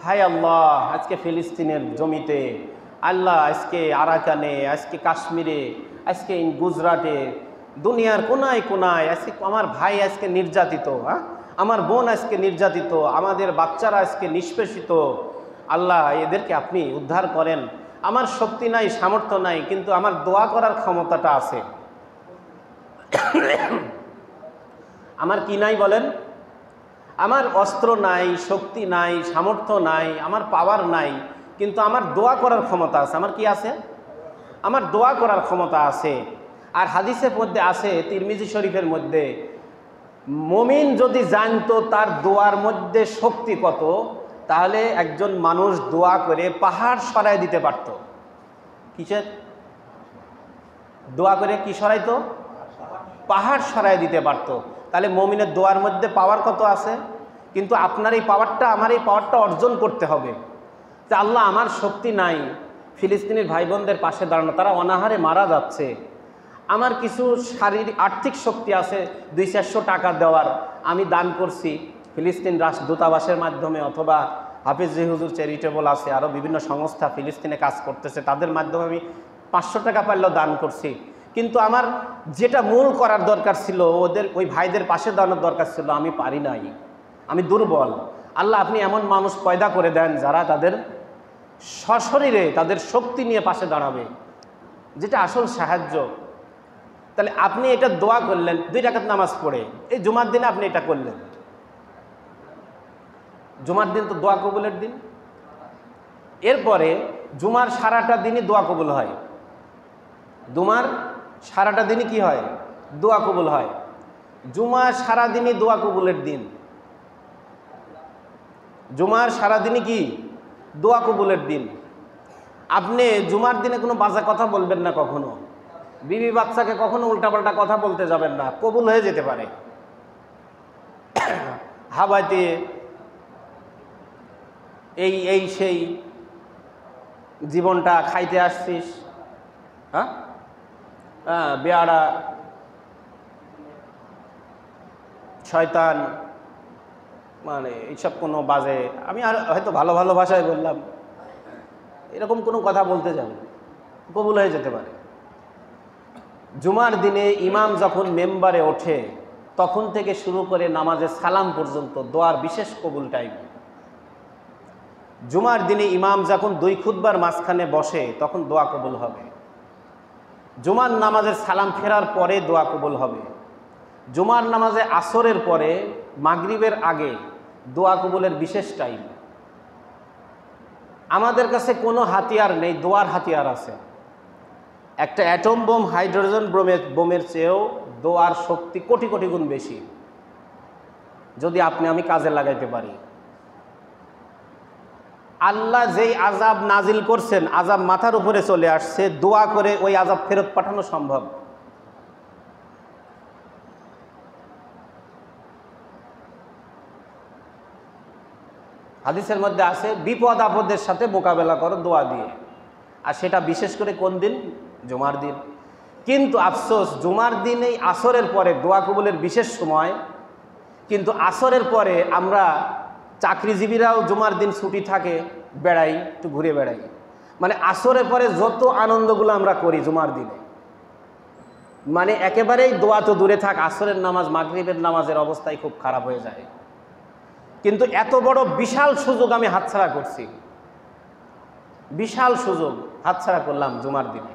হায় আল্লাহ, আজকে ফিলিস্তিনের জমিতে, আল্লাহ আজকে আরাকানে, আজকে কাশ্মীরে, আজকে গুজরাটে, দুনিয়ার কোনায় কোনায় আজকে আমার ভাই আজকে নির্যাতিত, আমার বোন আজকে নির্যাতিত, আমাদের বাচ্চারা আজকে নিষ্পেষিত। আল্লাহ এদেরকে আপনি উদ্ধার করেন। আমার শক্তি নাই, সামর্থ্য নাই, কিন্তু আমার দোয়া করার ক্ষমতাটা আছে। আমার কি নাই বলেন? আমার অস্ত্র নাই, শক্তি নাই, সামর্থ্য নাই, আমার পাওয়ার নাই, কিন্তু আমার দোয়া করার ক্ষমতা আছে। আমার কি আছে? আমার দোয়া করার ক্ষমতা আছে। আর হাদিসের মধ্যে আছে, তিরমিজি শরীফের মধ্যে, মুমিন যদি জানতো তার দোয়ার মধ্যে শক্তি কত, তাহলে একজন মানুষ দোয়া করে পাহাড় সরাই দিতে পারত। কিসের দোয়া করে? কি সরাইতো? পাহাড় সরাই দিতে পারত। তাহলে মুমিনের দোয়ার মধ্যে পাওয়ার কত আছে। কিন্তু আপনার এই পাওয়ারটা, আমার এই পাওয়ারটা অর্জন করতে হবে। যে আল্লাহ আমার শক্তি নাই ফিলিস্তিনের ভাই বোনদের পাশে দাঁড়ানো, তারা অনাহারে মারা যাচ্ছে। আমার কিছু শারীরিক আর্থিক শক্তি আছে 200-400 টাকা দেওয়ার, আমি দান করছি ফিলিস্তিন দূতাবাসের মাধ্যমে, অথবা হাফিজ হুজুর চ্যারিটেবল আছে, আরও বিভিন্ন সংস্থা ফিলিস্তিনে কাজ করতেছে, তাদের মাধ্যমে আমি 500 টাকা পারলেও দান করছি। কিন্তু আমার যেটা মূল করার দরকার ছিল, ওদের ওই ভাইদের পাশে দাঁড়ানোর দরকার ছিল, আমি পারি নাই, আমি দুর্বল। আল্লাহ আপনি এমন মানুষ পয়দা করে দেন যারা তাদের সশরীরে তাদের শক্তি নিয়ে পাশে দাঁড়াবে, যেটা আসল সাহায্য। তাহলে আপনি এটা দোয়া করলেন 2 রাকাত নামাজ পড়ে, এই জুমার দিনে আপনি এটা করলেন। জুমার দিন তো দোয়া কবুলের দিন। এরপরে জুমার সারাটা দিনই দোয়া কবুল হয়। জুমার সারাটা দিনই কি হয়? দোয়া কবুল হয়। জুমার সারা দিনই দোয়া কবুলের দিন। জুমার সারা দিনই কি? দোয়া কবুলের দিন। আপনি জুমার দিনে কোনো বাজে কথা বলবেন না কখনো, বিবি বাচ্চাকে কখনো উল্টাপাল্টা কথা বলতে যাবেন না, কবুল হয়ে যেতে পারে। হাবাইতে এই সেই জীবনটা খাইতে আসছিস, হ্যাঁ বেয়ারা শয়তান, মানে এইসব কোনো বাজে, আমি আর হয়তো ভালো ভালো ভাষায় বললাম, এরকম কোনো কথা বলতে যাবে, কবুল হয়ে যেতে পারে। জুমার দিনে ইমাম যখন মেম্বারে ওঠে তখন থেকে শুরু করে নামাজের সালাম পর্যন্ত দোয়ার বিশেষ কবুল টাইম। জুমার দিনে ইমাম যখন 2 খুতবার মাঝখানে বসে তখন দোয়া কবুল হবে। জুমার নামাজের সালাম ফেরার পরে দোয়া কবুল হবে। জুমার নামাজে আসরের পরে মাগরিবের আগে দোয়া কবুলের বিশেষ টাইম। আমাদের কাছে কোনো হাতিয়ার নেই, দোয়ার হাতিয়ার আছে। একটা অ্যাটম বোম হাইড্রোজেন বোমের চেয়েও দোয়ার শক্তি কোটি কোটি গুণ বেশি, যদি আপনি আমি কাজে লাগাইতে পারি। আল্লাহ যেই আযাব নাজিল করছেন, আযাব মাথার উপরে চলে আসছে, দোয়া করে ওই আযাব ফেরত পাঠানো সম্ভব। হাদিসের মধ্যে আছে বিপদ আপদের সাথে মোকাবেলা করো দোয়া দিয়ে, আর সেটা বিশেষ করে কোন দিন? জুমার দিন। কিন্তু আফসোস, জুমার দিন এই আসরের পরে দোয়া কবুলের বিশেষ সময়, কিন্তু আসরের পরে আমরা চাকরিজীবীরাও জুমার দিন ছুটি থাকে, বেড়াই, একটু ঘুরে বেড়াই। মানে আসরের পরে যত আনন্দগুলো আমরা করি জুমার দিনে, মানে একেবারেই দোয়া তো দূরে থাক, আসরের নামাজ মাগরিবের নামাজের অবস্থাই খুব খারাপ হয়ে যায়। কিন্তু এত বড় বিশাল সুযোগ আমি হাতছাড়া করছি, বিশাল সুযোগ হাতছাড়া করলাম জুমার দিনে।